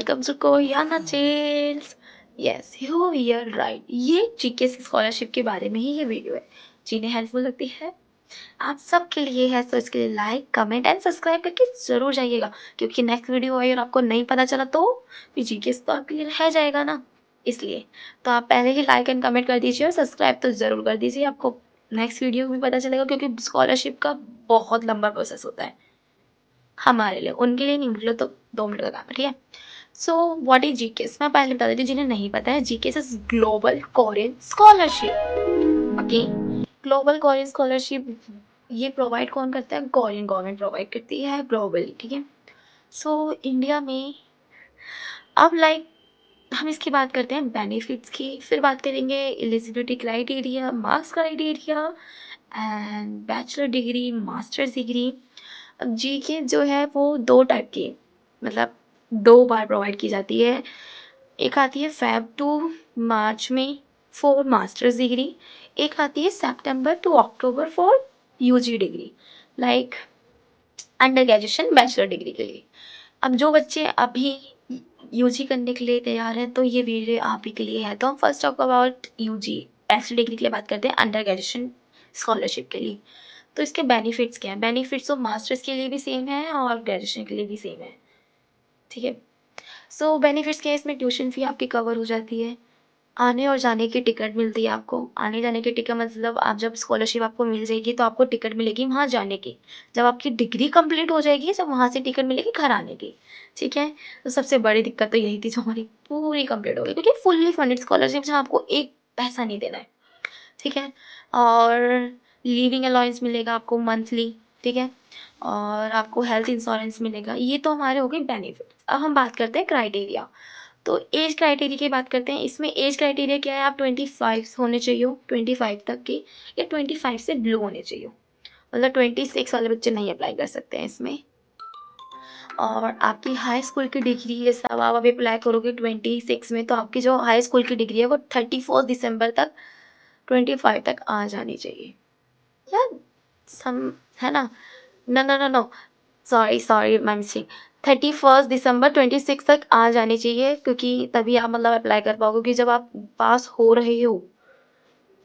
Welcome to Koreana Chills. Yes you here right, ये GK scholarship के बारे में ही ये वीडियो है। जिन्हें हेल्पफुल लगती है आप सबके लिए है, तो इसके लिए लाइक कमेंट एंड सब्सक्राइब करके जरूर जाइएगा, क्योंकि नेक्स्ट वीडियो आई और आपको नहीं पता चला तो फिर जीके तो आपके लिए रह जाएगा ना। इसलिए तो आप पहले ही लाइक एंड कमेंट कर दीजिए और सब्सक्राइब तो जरूर कर दीजिए, आपको नेक्स्ट वीडियो भी पता चलेगा, क्योंकि स्कॉलरशिप का बहुत लंबा प्रोसेस होता है हमारे लिए, उनके लिए नहीं, उनके लिए तो 2 मिनट का काम है, ठीक है। सो व्हाट इज जीकेएस, मैं पहले बता देती हूँ जिन्हें नहीं पता है। GKS is global Korean scholarship. Okay, global Korean scholarship ये प्रोवाइड कौन करता है? कोरियन गवर्नमेंट प्रोवाइड करती है ग्लोबली, ठीक है। सो इंडिया में अब हम इसकी बात करते हैं बेनिफिट्स की, फिर बात करेंगे eligibility criteria, marks criteria and bachelor degree, masters degree. अब जीके जो है वो 2 टाइप की, मतलब 2 बार प्रोवाइड की जाती है। एक आती है फेब टू मार्च में फॉर मास्टर्स डिग्री, एक आती है September to October for UG degree, like under graduation bachelor degree के लिए। अब जो बच्चे अभी यूजी करने के लिए तैयार हैं तो ये वीडियो आप ही के लिए है। तो हम first talk about UG bachelor degree के लिए बात करते हैं, अंडर ग्रेजुएशन स्कॉलरशिप के लिए। तो इसके बेनिफिट्स क्या है? बेनिफिट्स तो मास्टर्स के लिए भी सेम है और ग्रेजुएशन के लिए भी सेम है, ठीक है। सो बेनिफिट्स क्या है? इसमें ट्यूशन फी आपकी कवर हो जाती है, आने और जाने की टिकट मिलती है आपको। आने जाने की टिकट मतलब आप जब स्कॉलरशिप आपको मिल जाएगी तो आपको टिकट मिलेगी वहाँ जाने की। जब आपकी डिग्री कंप्लीट हो जाएगी जब वहाँ से टिकट मिलेगी घर आने की, ठीक है। तो सबसे बड़ी दिक्कत तो यही थी जो हमारी पूरी कंप्लीट हो गई, क्योंकि फुल्ली फंडेड स्कॉलरशिप जहाँ आपको एक पैसा नहीं देना है, ठीक है। और लिविंग अलाउंस मिलेगा आपको मंथली, ठीक है। और आपको हेल्थ इंश्योरेंस मिलेगा। ये तो हमारे हो गए बेनिफिट। अब हम बात करते हैं क्राइटेरिया। तो एज क्राइटेरिया की बात करते हैं। इसमें एज क्राइटेरिया क्या है? आप 25 होने चाहिए, 25 तक के, या 25 से बिलो होने चाहिए। मतलब 26 वाले बच्चे नहीं अप्लाई कर सकते हैं इसमें। और आपकी हाई स्कूल की डिग्री ये सब आप अभी अप्लाई करोगे 26 में, तो आपकी जो हाई स्कूल की डिग्री है वो 31 दिसंबर तक 25 तक आ जानी चाहिए, या सम, है ना? No no no no, sorry sorry my mistake, 31 दिसंबर 26 तक आ जानी चाहिए, क्योंकि तभी आप मतलब अप्लाई कर पाओगे। क्योंकि जब आप पास हो रहे हो,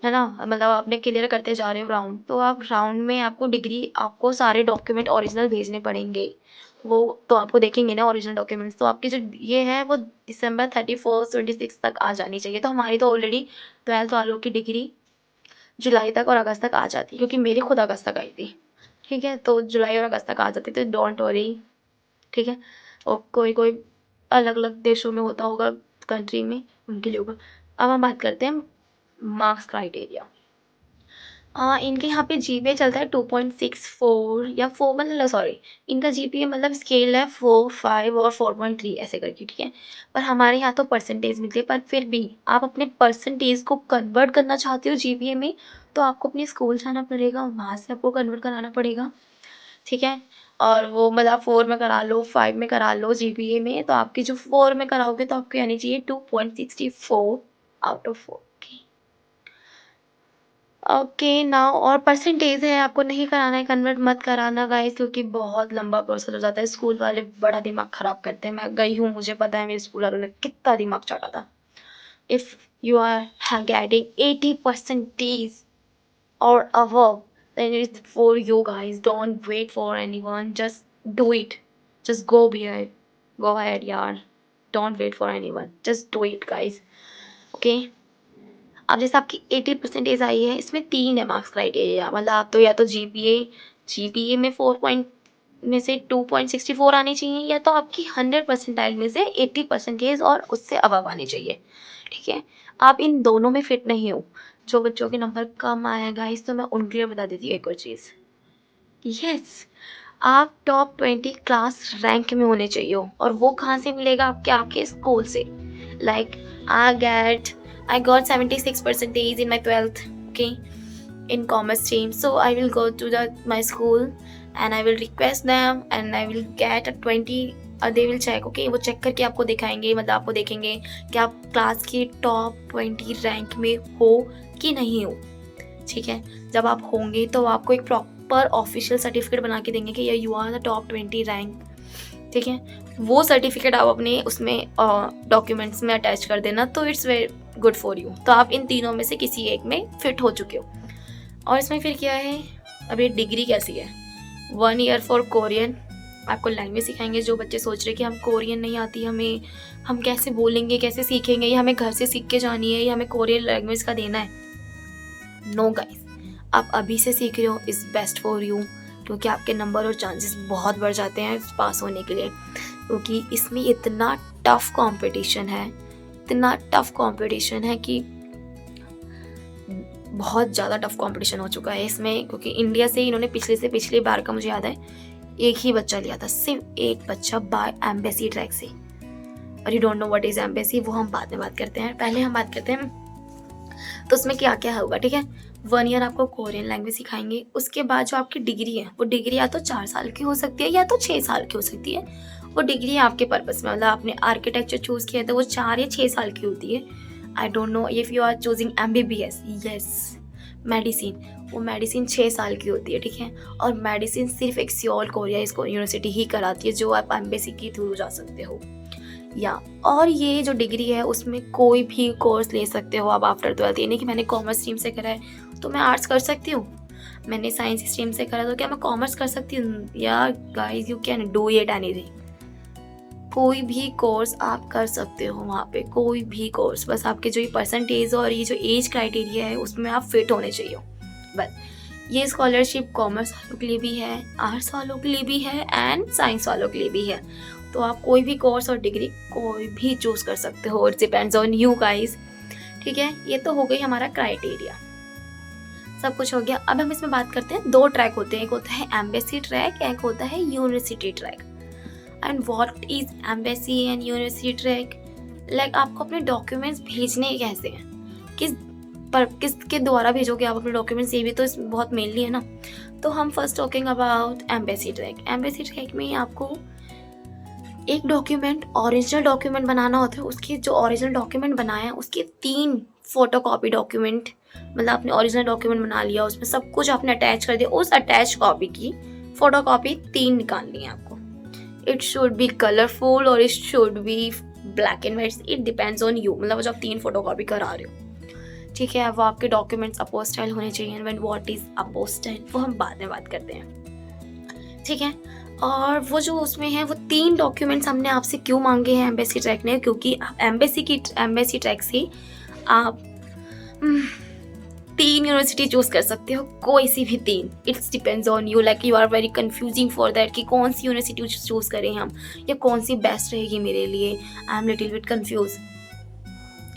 है ना, मतलब आपने क्लियर करते जा रहे हो राउंड, तो आप राउंड में आपको डिग्री, आपको सारे डॉक्यूमेंट ओरिजिनल भेजने पड़ेंगे। वो तो आपको देखेंगे ना ओरिजिनल डॉक्यूमेंट्स, तो आपकी जो ये है वो दिसंबर 31 26 तक आ जानी चाहिए। तो हमारी तो ऑलरेडी 12th वालों की डिग्री जुलाई तक और अगस्त तक आ जाती, क्योंकि मेरी खुद अगस्त तक आई थी, ठीक है। तो जुलाई और अगस्त तक आ जाती, तो डोंट वरी, ठीक है। और कोई कोई अलग अलग देशों में होता होगा, कंट्री में, उनके लिए होगा। अब हम बात करते हैं मार्क्स क्राइटेरिया। इनके यहाँ पे जीपीए चलता है 2.64 या 4, मतलब सॉरी, इनका जीपीए मतलब स्केल है 4, 5 और 4.3 ऐसे करके, ठीक है। पर हमारे यहाँ तो परसेंटेज मिलती है। पर फिर भी आप अपने परसेंटेज को कन्वर्ट करना चाहते हो जीपीए में, तो आपको अपने स्कूल जाना पड़ेगा, वहाँ से आपको कन्वर्ट कराना पड़ेगा, ठीक है। और वो मतलब 4 में करा लो, 5 में करा लो जीपीए में, तो आपकी जो 4 में कराओगे तो आपको यानी चाहिए 2.64 आउट ऑफ 4। ओके नाउ, और परसेंटेज है, आपको नहीं कराना है कन्वर्ट, मत कराना गाइस, क्योंकि बहुत लंबा प्रोसेस हो जाता है। स्कूल वाले बड़ा दिमाग खराब करते हैं। मैं गई हूँ, मुझे पता है मेरे स्कूल वालों ने कितना दिमाग चाटा था। If you are getting 80% or above, then it's for you guys. Don't wait for anyone, just do it. Just go ahead yaar, don't wait for anyone, just do it guys, okay। अब जैसे आपकी 80% आई है, इसमें 3 है marks criteria, मतलब आप तो या तो जीपीए में 4 पॉइंट में से 2.64 आनी चाहिए, या तो आपकी 100% में से 80% और उससे अबव आनी चाहिए, ठीक है। आप इन दोनों में फिट नहीं हो। जो बच्चों के नंबर कम आएगा इस, तो मैं उनके लिए बता देती हूँ एक और चीज़। यस, आप टॉप 20 क्लास रैंक में होने चाहिए हो, और वो कहाँ से मिलेगा? आपके स्कूल से। Like I got 76 percentage in my 12th, okay, in commerce stream. So I will go to my school and I will request them and I will get a 20, they will check, okay, वो check करके आपको दिखाएंगे, मतलब आपको देखेंगे कि आप class के टॉप 20 रैंक में हो कि नहीं हो, ठीक है। जब आप होंगे तो आपको एक प्रॉपर ऑफिशियल सर्टिफिकेट बना के देंगे कि you are the top 20 rank ठीक है। वो सर्टिफिकेट आप अपने उसमें डॉक्यूमेंट्स में अटैच कर देना, तो it's very good for you. तो आप इन तीनों में से किसी एक में फिट हो चुके हो। और इसमें फिर क्या है, अब ये डिग्री कैसी है, 1 ईयर फॉर कोरियन, आपको लैंग्वेज सिखाएंगे। जो बच्चे सोच रहे कि हम कोरियन नहीं आती हमें, हम कैसे बोलेंगे, कैसे सीखेंगे, या हमें घर से सीख के जानी है, या हमें कोरियन लैंग्वेज का देना है, नो गाइस, आप अभी से सीख रहे हो इज़ बेस्ट फॉर यू, क्योंकि आपके नंबर और चांसेस बहुत बढ़ जाते हैं पास होने के लिए। क्योंकि इसमें इतना टफ कंपटीशन है, इतना टफ कंपटीशन है कि बहुत ज़्यादा टफ कंपटीशन हो चुका है इसमें। क्योंकि इंडिया से इन्होंने पिछली बार का मुझे याद है एक ही बच्चा लिया था, सिर्फ एक बच्चा बाय एम्बेसी ट्रैक से। और you don't know what is embassy, वो हम बाद में बात करते हैं, पहले हम बात करते हैं तो उसमें क्या क्या होगा। ठीक है, 1 ईयर आपको कोरियन लैंग्वेज सिखाएंगे। उसके बाद जो आपकी डिग्री है, वो डिग्री या तो 4 साल की हो सकती है या तो 6 साल की हो सकती है। वो डिग्री आपके पर्पस में, मतलब आपने आर्किटेक्चर चूज किया तो वो 4 या 6 साल की होती है। I don't know if you are choosing MBBS, yes medicine, वो मेडिसिन 6 साल की होती है। ठीक है, और मेडिसिन सिर्फ एक सियोल कोरिया इसको यूनिवर्सिटी ही कराती है, जो आप एम्बेसी के थ्रू जा सकते हो। या और ये जो डिग्री है उसमें कोई भी कोर्स ले सकते हो आप आफ्टर 12th। ये नहीं कि मैंने कॉमर्स स्ट्रीम से करा है तो मैं आर्ट्स कर सकती हूँ, मैंने साइंस स्ट्रीम से करा तो क्या मैं कॉमर्स कर सकती हूँ? या guys you can do it anything, कोई भी कोर्स आप कर सकते हो वहाँ पे, कोई भी कोर्स। बस आपके जो ये परसेंटेज और ये जो एज क्राइटेरिया है उसमें आप फिट होने चाहिए। बस ये स्कॉलरशिप कॉमर्स वालों के लिए भी है, आर्ट्स वालों के लिए भी है एंड साइंस वालों के लिए भी है। तो आप कोई भी कोर्स और डिग्री कोई भी चूज कर सकते हो, it depends on you guys. ठीक है, ये तो हो गई हमारा क्राइटेरिया, सब कुछ हो गया। अब हम इसमें बात करते हैं, 2 ट्रैक होते हैं, एक होता है एम्बेसी ट्रैक, एक होता है university track. And what is embassy and university track, like आपको अपने डॉक्यूमेंट्स भेजने कैसे हैं, किसके द्वारा भेजोगे आप अपने डॉक्यूमेंट्स, ये भी तो बहुत मेनली है ना। तो हम first talking about embassy track. Embassy track में आपको एक डॉक्यूमेंट, ओरिजिनल डॉक्यूमेंट बनाना होता है। उसकी जो ओरिजिनल डॉक्यूमेंट बनाया है उसके 3 फोटोकॉपी डॉक्यूमेंट, मतलब आपने ओरिजिनल डॉक्यूमेंट बना लिया, उसमें सब कुछ आपने अटैच कर दिया, उस अटैच कॉपी की फोटोकॉपी 3 निकालनी है आपको। इट शुड बी कलरफुल और it should be black and white, it depends on you, मतलब जब 3 फोटोकॉपी करा रहे हो। ठीक है, वो आपके डॉक्यूमेंट्स अपोस्टाइल होने चाहिए। व्हेन व्हाट इज अपोस्टाइल वो हम बाद में बात करते हैं। ठीक है, और वो जो उसमें है वो 3 डॉक्यूमेंट्स हमने आपसे क्यों मांगे हैं एम्बेसी ट्रैक ने, क्योंकि एम्बेसी ट्रैक से आप 3 यूनिवर्सिटी चूज कर सकते हो, कोई सी भी 3। It's depends on you, like you are very confusing for that कि कौन सी यूनिवर्सिटी चूज करें हम, या कौन सी बेस्ट रहेगी मेरे लिए। I am little bit confuse.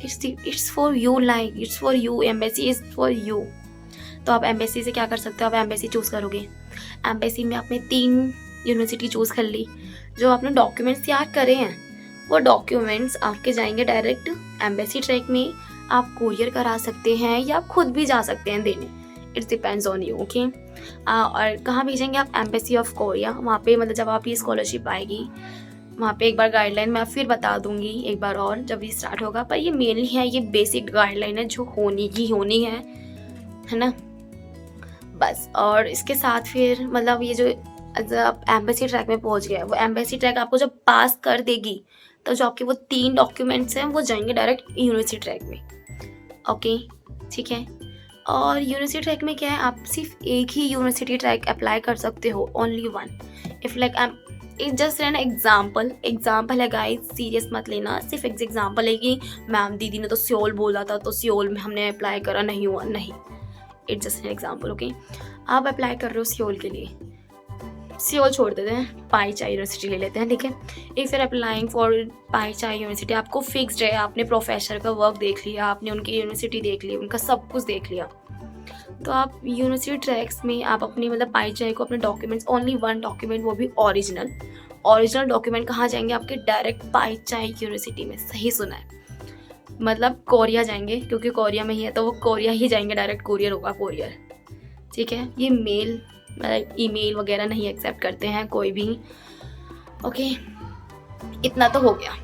It's for you, like it's for you, embassy is for you. तो आप एम्बेसी से क्या कर सकते हो, आप एम्बेसी चूज करोगे। एम्बेसी में आपने 3 यूनिवर्सिटी चूज कर ली, जो आपने डॉक्यूमेंट्स तैयार करे हैं वो डॉक्यूमेंट्स आपके जाएंगे डायरेक्ट एम्बेसी ट्रैक में। आप कोरियर करा सकते हैं या आप खुद भी जा सकते हैं देने, it's depends on you. Okay, और कहाँ भेजेंगे आप, एम्बेसी ऑफ कोरिया। वहाँ पे मतलब जब आप ये स्कॉलरशिप आएगी वहाँ पे एक बार गाइडलाइन मैं फिर बता दूंगी एक बार और जब ये स्टार्ट होगा, पर ये मेनली है, ये बेसिक गाइडलाइन है जो होनी ही होनी है ना, बस। और इसके साथ फिर मतलब ये जो आप एम्बेसी ट्रैक में पहुंच गया, वो एम्बेसी ट्रैक आपको जब पास कर देगी तो जो आपके वो 3 डॉक्यूमेंट्स हैं वो जाएंगे डायरेक्ट यूनिवर्सिटी ट्रैक में। ओके, ठीक है। और यूनिवर्सिटी ट्रैक में क्या है, आप सिर्फ एक ही यूनिवर्सिटी ट्रैक अप्लाई कर सकते हो, only 1। If like it just an example है गाइस, सीरियस मत लेना, सिर्फ एग्जाम्पल है कि मैम दीदी ने तो सियोल बोला था तो सियोल में हमने अप्लाई करा, नहीं हुआ, नहीं, it just an example. Okay, आप अप्लाई कर रहे हो सियोल के लिए, सियोल छोड़ देते हैं, पाईचाई यूनिवर्सिटी ले लेते हैं। ठीक है, if your applying for Paichai university, आपको फिक्स्ड है, आपने प्रोफेसर का वर्क देख लिया, आपने उनकी यूनिवर्सिटी देख ली, उनका सब कुछ देख लिया, तो आप यूनिवर्सिटी ट्रैक्स में आप अपनी मतलब पाईचाई को अपने डॉक्यूमेंट्स, ओनली 1 डॉक्यूमेंट, वो भी ओरिजिनल डॉक्यूमेंट कहाँ जाएंगे आपके, डायरेक्ट पाईचाई यूनिवर्सिटी में। सही सुना है, मतलब कोरिया जाएंगे, क्योंकि कोरिया में ही है तो वो कोरिया ही जाएंगे, डायरेक्ट कोरियर होगा, कोरियर। ठीक है, ये मेल मतलब ईमेल वगैरह नहीं एक्सेप्ट करते हैं कोई भी। ओके, इतना तो हो गया।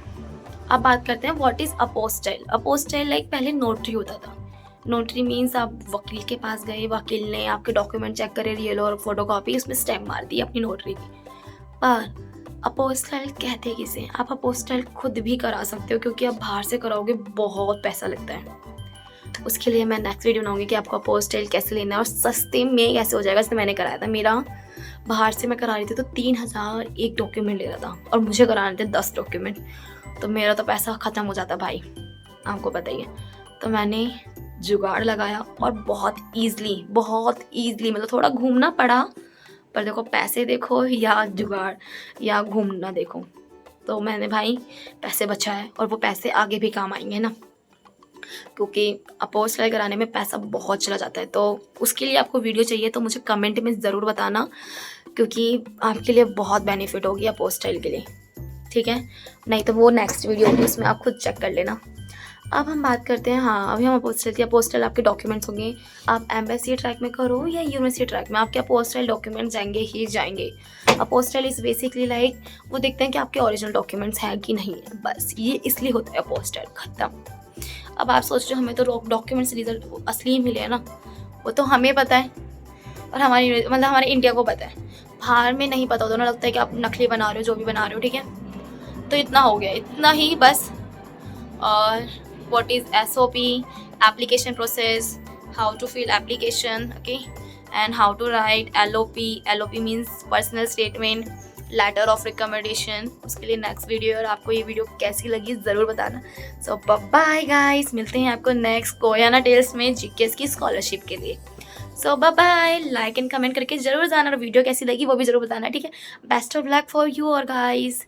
अब बात करते हैं what is apostille. Apostille like पहले नोटरी होता था। नोटरी मीन्स आप वकील के पास गए, वकील ने आपके डॉक्यूमेंट चेक करे, रियल और फोटोकॉपी, उसमें स्टैम्प मार दी अपनी नोटरी की। पर अपोस्टल कहते किसे, आप अपोस्टल खुद भी करा सकते हो, क्योंकि आप बाहर से कराओगे बहुत पैसा लगता है। उसके लिए मैं नेक्स्ट वीडियो बनाऊंगी कि आपको अपोस्टल कैसे लेना है और सस्ते में कैसे हो जाएगा। जैसे मैंने कराया था, मेरा बाहर से मैं करा रही थी तो 3000 एक डॉक्यूमेंट ले रहा था और मुझे कराने थे 10 डॉक्यूमेंट, तो मेरा तो पैसा ख़त्म हो जाता भाई, आपको पता ही है। तो मैंने जुगाड़ लगाया और बहुत ईज़िली मतलब थोड़ा घूमना पड़ा, पर देखो पैसे देखो या जुगाड़ या घूमना देखो, तो मैंने भाई पैसे बचाए और वो पैसे आगे भी काम आएंगे ना, क्योंकि अपोस्टल कराने में पैसा बहुत चला जाता है। तो उसके लिए आपको वीडियो चाहिए तो मुझे कमेंट में ज़रूर बताना, क्योंकि आपके लिए बहुत बेनिफिट होगी अपोस्टल के लिए, ठीक है। नहीं तो वो नेक्स्ट वीडियो होगी, उसमें आप खुद चेक कर लेना। अब हम बात करते हैं, हाँ अभी हम अपोस्टल आपके डॉक्यूमेंट्स होंगे, आप एम्बेसी ट्रैक में करो या यूनिवर्सिटी ट्रैक में, आपके अपोस्टल डॉक्यूमेंट्स जाएंगे ही जाएंगे। अपोस्टल इज़ बेसिकली लाइक वो देखते हैं कि आपके ओरिजिनल डॉक्यूमेंट्स हैं कि नहीं है, बस ये इसलिए होता है अपोस्टल, ख़त्म। अब आप सोच रहे हो हमें तो डॉक्यूमेंट्स रिजल्ट असली ही मिले हैं ना, वो तो हमें पता है और हमारे इंडिया को पता है, बाहर में नहीं पता होता ना, लगता है कि आप नकली बना रहे हो, जो भी बना रहे हो, ठीक है। तो इतना हो गया, इतना ही बस। और what is SOP, application process, how to fill application, okay, and how to write LOP means personal statement, letter of recommendation। उसके लिए नेक्स्ट वीडियो, और आपको ये वीडियो कैसी लगी ज़रूर बताना। सो बाय गाइस, मिलते हैं आपको नेक्स्ट कोरियाना टेल्स में जीकेएस की स्कॉलरशिप के लिए। सो बाय, लाइक एंड कमेंट करके ज़रूर जाना, और वीडियो कैसी लगी वो भी ज़रूर बताना, ठीक है। Best of luck for you और गाइस।